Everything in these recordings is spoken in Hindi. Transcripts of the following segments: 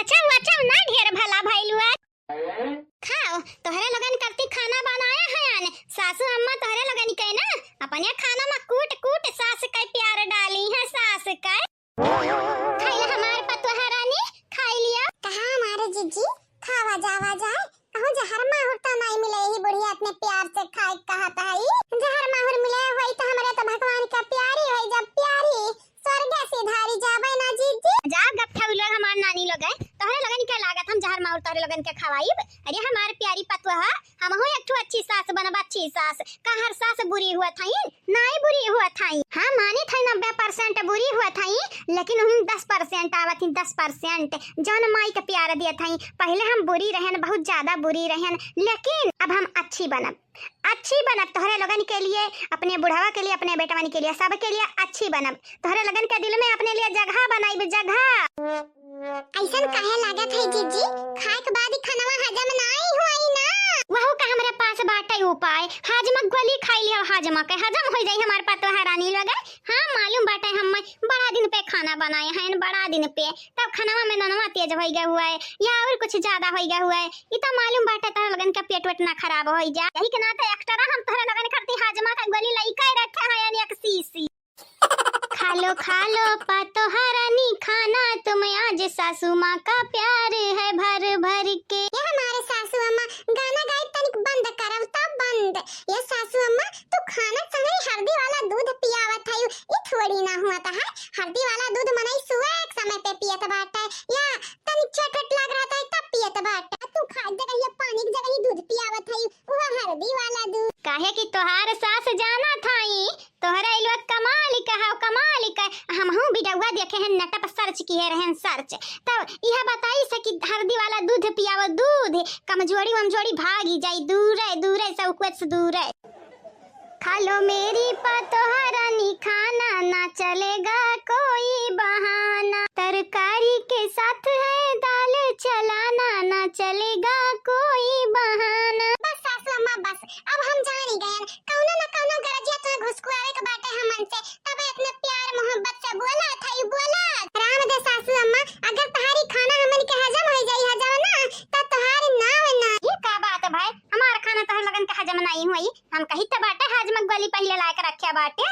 बचाओ बचाओ ना ढेर भला भइलुआ। खाओ तोहरे लगन करती खाना बनाया है आने सासू अम्मा तोहरे लगन के ना अपने खाना में कूट कूट सास के प्यार डाली है सास के। खाइला हमार पतोहा रानी खाई लिया। कहा हमारे जीजी खावा जावा जाए कहूं जहर माहुर तो नहीं मिले ही बुढ़िया इतने प्यार से खाए कहता है जहर माहुर मिले वही तो हमारे तो भगवान का प्यारी है जब प्यारी स्वर्ग से धारी जावे ना जीजी। जा गप्ठा लोग हमार नानी लोग है तोहरे लगन के लागत हम जहर माहुर तोहरे लगन के खवाईब। अरे हमार प्यारी पतोहा हम हो एक अच्छी सास बनब अच्छी सास का हर सास बुरी हुआ थई नहीं बुरी हुआ थई। हां माने थई 90% बुरी हुआ थई लेकिन हम 10% आवत 10% जौन माई के प्यार दिए थई। पहले हम बुरी रहन बहुत ज्यादा बुरी रहन लेकिन अब हम अच्छी बनब तोहरे लगन के लिए अपने बुढ़ावा के लिए अपने बेटवन के लिए सब के लिए अच्छी बनब। तोहरे लगन के दिल में अपने लिए जगह बनाइब जगह। ऐसन काहे लागत है जीजी खाए के बाद खाना हजम नहीं हुई ना। वहु का हमरे पास बाटे उपाय हाजमा गोली खाई लियो हाजमा के हजम हो जाई हमार पतोहा रानी लगे। हां मालूम बाटे हम बड़ा दिन पे खाना बनाए हैं बड़ा दिन पे तब खाना में ननवा तेज हो गया हुआ है या और कुछ ज्यादा हो गया हुआ है ई तो मालूम बाटे तोहरे लगन का पेट वेट ना खराब हो जा यही के नाते एक्स्ट्रा हम तोहरे लगन करती हाजमा का गोली लइका रखे हैं यानी एक सीसी। खा लो पतोहा रानी खाना तुम आज सासू माँ का प्यार है भर भर के। ये हमारे सासू अम्मा गाना गाए तनिक बंद करब तब बंद। ये सासू अम्मा तू खाना संगे हल्दी वाला दूध पियावत है ये थोड़ी ना हुआ था हल्दी वाला दूध मनई सुबह एक समय पे पियत बाटे या तनिक चटपट लग रहा था तब पियत बाटे तू खाए जगह ये पानी की जगह ही दूध पियावत है वो हल्दी वाला दूध। काहे कि तोहार सास जाना थाई तोहरा इलवा कमाल का हम हूं बिडौआ देखे हैं नेट पर सर्च किए रहन सर्च तब यह बताई से कि हल्दी वाला दूध पियावो दूध कमजोरी भागी जाई दूर है सब कुछ दूर है। खा लो मेरी पतोहा रानी खाना ना चलेगा कोई बहाना तरकारी के साथ है दाल चलाना ना चलेगा कोई बहाना। बस सासू अम्मा बस अब हम जान ही गए कौनो ना कौनो गरजिया तो घुसकुआवे के बाटे हमन से तब इतने प्यार मोहब्बत से बोला राम दे सासू अम्मा अगर तुम्हारी खाना हमन के हजम हो जाई हजम ना त तुम्हारी नाव ना। ये का बात है भाई हमारा खाना तोहर लगन के हजम नहीं हुई हम कही त बाटे हजम गोली पहले ला के रखया बाटे।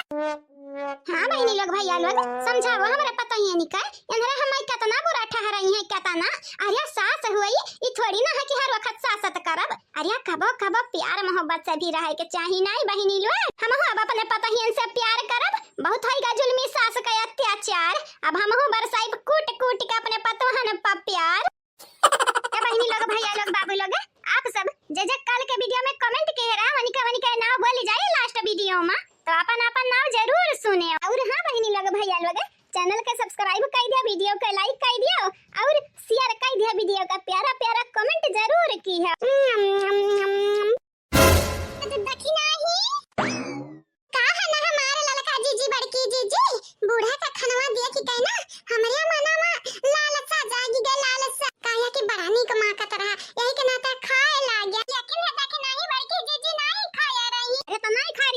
हां बहनी लोग भैया लोग समझाओ हमरा पता ही नहीं का इनरे हम कितना बुरा ठहराई है कितना। अरे सास हुई ई थोड़ी ना है कि हर वक्त सासत करब अरे कबो प्यार मोहब्बत से भी रहे के चाहिए नहीं बहनी लोग। हम अब अपने पता ही से प्यार करब बहुत होइगा जुल्मी सास का अत्याचार अब हम बरसाई कूट के अपने पतोहन पर प्यार। ए बहनी लोग भैया लोग बाबू लोग आप सब जे कल के वीडियो में कमेंट के रहा वनी के नाम बोली जाए लास्ट वीडियो में तो अपन नाम जरूर सुने। और हां बहनी लोग भैया लोग चैनल के सब्सक्राइब कर दिया वीडियो को लाइक कर दिया और शेयर कर दिया वीडियो का प्यारा कमेंट जरूर की है। देखी नहीं का है ना हमारे ललका जीजी बड़की जीजी बूढ़ा का खनवा दिया कि कहना हमरे मना में लालसा जागी गए लालसा काया कि बरानी का मां का तरह यही के नाता खाए लाग गया यकीन है कि नहीं बड़की जीजी नहीं खाया रही। अरे तो नहीं खा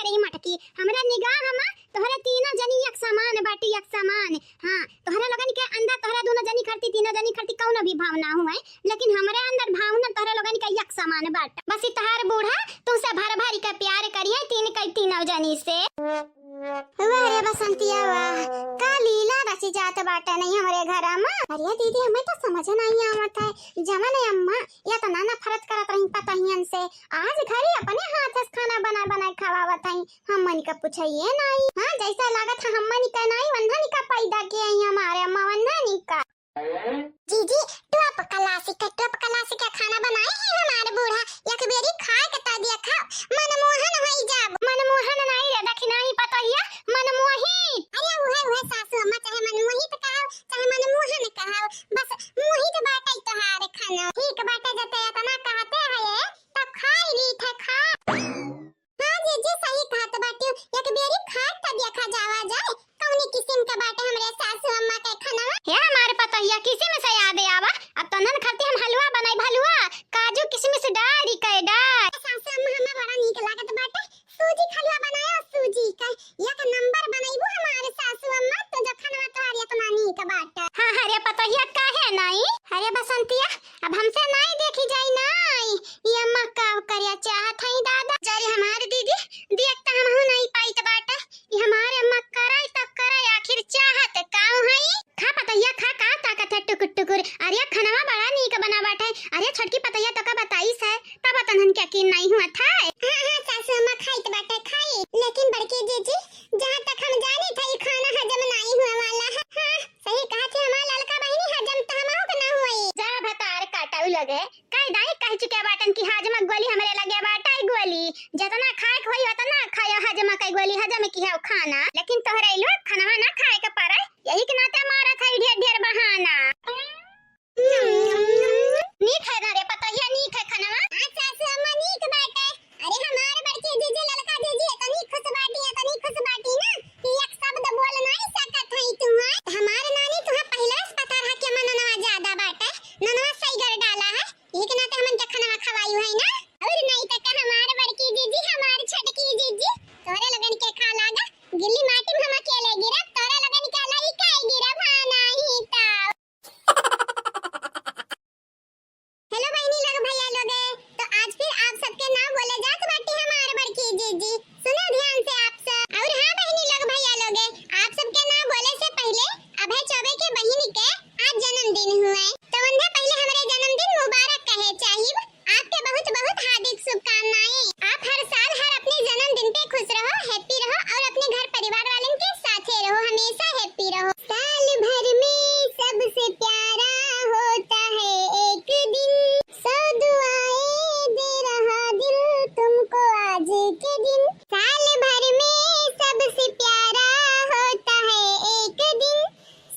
रही मटकी हमरा निगाह में तोहरा तीनों जनी एक समान बाटी एक समान। हां तोहरा लगन के अंदर तोहरा दोनों जनी करती तीनों जनी करती कौनो भी भावना हुए लेकिन हमरे अंदर भावना तोहरा लगन के एक समान बाट बस तोहार बूढ़ा तुमसे भर भरी का प्यार करिए तीनों जनी से। अरे बसंतिया वाह का लीला रची जात बाटा नहीं हमारे घर में। अरे दीदी हमें तो समझ नहीं आवत है जमन अम्मा या तो नाना फरत करत रही पता हियन से आज घरे अपने हाथ से खाना बना खवावत हई हमन का पूछिए नहीं। हां जैसा लागत है हमन का नहीं वंधन का पैदा किए हैं हमारे अम्मा वंधन का। जीजी टॉप क्लासिक का खाना बनाए हैं हमारे बूढ़ा एक बेरी खाए के ता दिया खाओ मनमोहन होई जाब। मनमोहन नहीं रे देखी नहीं पता हिया मनमोहित। अरे उहे सासू अम्मा चाहे मनमोहित कहो चाहे मनमोहन कहो बस मोहित बाटे तोहार खाना ठीक बाटे जते इतना कहते हैं तब खाई ली था खा। हां जीजी सही कहत बाटे एक बेरी खा त देखा जावा जाए कौनी किस्म का बाटे हमरे सासू अम्मा के खाना। हे हमारे पता हिया किसी में से याद आवा अब तो नन खाती हम हलवा बनाई भलवा काजू किशमिश डाल के डाल। सासू अम्मा हमें बड़ा नीक लागत बाटे सूजी का हलवा बनाया सूजी का बहाना, लेकिन तोहरा लोग खाना ना खाए के पारे, यही के नाते मारा खाई ढेर ढेर बहाना। नीक है ना रे, पता है नीक है खाना। अच्छा अम्मा नीक बाटे। अरे हमारे बड़के जीजे लड़का जीजे तनी खुश बाटी ना कि एक शब्द बोल नहीं सकत हई तू। हमारे नानी तुहा पहले से पता रहा कि मनवा ज्यादा बाटे, ननवा सही कर डाला है, यही के नाते हमन के खाना खवाई है ना। और नहीं त का हमारे बड़की जीजी हमारी छोटकी जीजी तोरे लगन के खा लागा, गिल्ली माटी में हम अकेले गिरा, तोरे लगन के लाई काई गिरा भाना ही ता। हेलो बहनी लोग भैया लोग, तो आज फिर आप सबके नाम बोले जात बाटी हमारे बड़की जीजी, सुनो ध्यान से आप सब। और हां बहनी लोग भैया लोग, आप सबके नाम बोले से पहले अभय चौबे के बहिनी के आज जन्मदिन हुए, तो उन्हें पहले हमारे जन्मदिन मुबारक कहे चाहिए। आपके बहुत बहुत हार्दिक शुभकामनाएं। आप हर साल हर अपने जन्मदिन पे खुश रहो, हैप्पी रहो और अपने घर परिवार वालों के साथ रहो, हमेशा हैप्पी रहो। साल भर में सबसे प्यारा होता है एक दिन, सौ दुआएं दे रहा दिल तुमको आज के दिन। साल भर में सबसे प्यारा होता है एक दिन,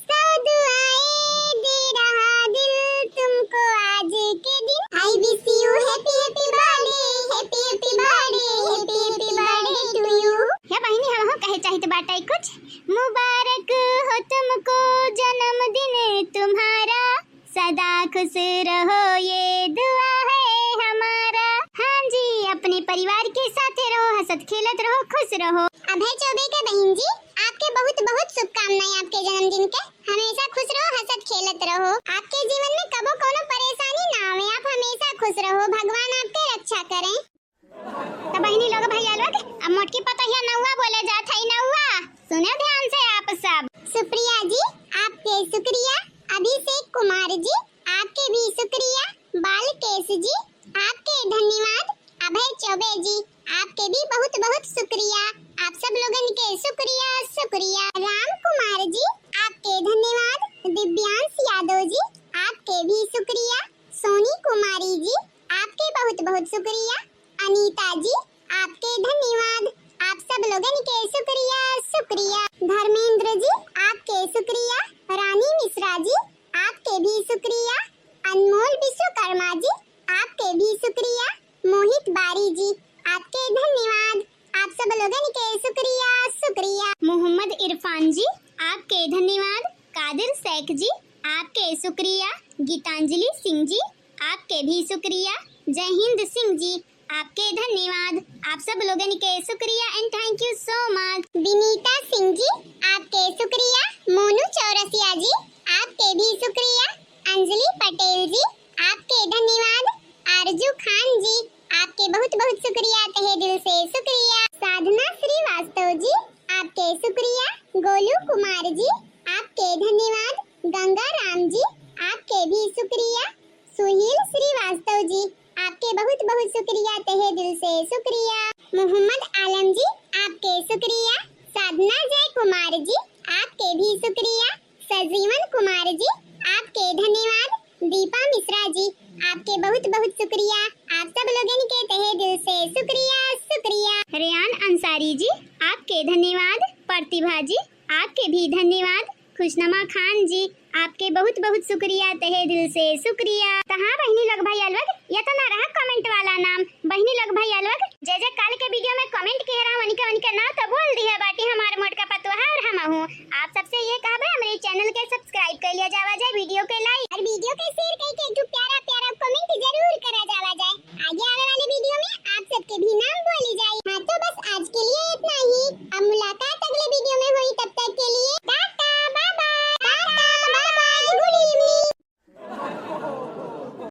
सौ दुआएं दे रहा दिल तुमको आज के दिन। I wish you happy happy birthday, happy happy birthday, happy happy birthday to you. या बहिनी हम हो कहे चाहते बाटा कुछ, मुबारक हो तुमको जन्मदिन तुम्हारा, सदा खुश रहो ये दुआ है हमारा। हाँ जी, अपने परिवार के साथ रहो, हंसत खेलत रहो, खुश रहो। अभय चौबे के बहन जी आपके बहुत बहुत शुभकामनाएं आपके जन्मदिन के, हमेशा खुश रहो, हंसत खेलत रहो, आपके जीवन में कबो कोनो परेशानी ना आवे, आप हमेशा खुश रहो, भगवान आपके रक्षा करें। तो बहिनी लोग भैया लोग, अब मोटकी पता है नौवा बोले जात है, नौवा सुने ध्यान से आप सब। सुप्रिया जी आपके शुक्रिया, अभिषेक कुमार जी आपके भी शुक्रिया, बालकेश जी आपके धन्यवाद, अभय चौबे जी आपके भी बहुत बहुत शुक्रिया, आप सब लोगन के शुक्रिया शुक्रिया। राम कुमार जी आपके धन्यवाद, दिव्यांश यादव जी आपके भी शुक्रिया, सोनी कुमारी जी आपके बहुत बहुत शुक्रिया, अनीता जी आपके धन्यवाद, आप सब लोगन के शुक्रिया शुक्रिया। धर्मेंद्र जी आपके शुक्रिया, रानी मिश्रा जी आपके भी शुक्रिया, अनमोल विश्वकर्मा जी आपके भी शुक्रिया, मोहित बारी जी आपके धन्यवाद, आप सब लोगन के शुक्रिया शुक्रिया। मोहम्मद इरफान जी आपके धन्यवाद, कादिर शेख जी आपके शुक्रिया, गीतांजलि सिंह जी आपके भी शुक्रिया, जय हिंद सिंह जी आपके धन्यवाद, आप सब लोगन के शुक्रिया and thank you so much. Vinita Singh ji आपके शुक्रिया, मोनू चौरसिया जी आपके भी शुक्रिया, अंजलि पटेल जी आपके धन्यवाद, आरजू खान जी आपके बहुत बहुत शुक्रिया, तहे दिल से शुक्रिया। साधना श्रीवास्तव जी आपके शुक्रिया, गोलू कुमार जी आपके धन्यवाद, गंगा राम जी आपके भी शुक्रिया, सुहील श्रीवास्तव जी आपके बहुत बहुत शुक्रिया, तहे दिल से शुक्रिया। मोहम्मद आलम जी आपके शुक्रिया, साधना जय कुमार जी आपके भी शुक्रिया, सजीवन कुमार जी आपके धन्यवाद, दीपा मिश्रा जी आपके बहुत बहुत शुक्रिया, आप सब लोगन के तहे दिल से शुक्रिया शुक्रिया। रेयान अंसारी जी आपके धन्यवाद, प्रतिभा जी आपके भी धन्यवाद, खुशनमा खान जी आपके बहुत बहुत शुक्रिया, तहे दिल से शुक्रिया। तहाँ बहनी लोग भैया लोग, ये तो ना रहा कमेंट वाला नाम, बहनी लोग भैया लोग जे जे काल के वीडियो में कमेंट किए रहा वनिका ना तो बोल दी है बाटी हमारे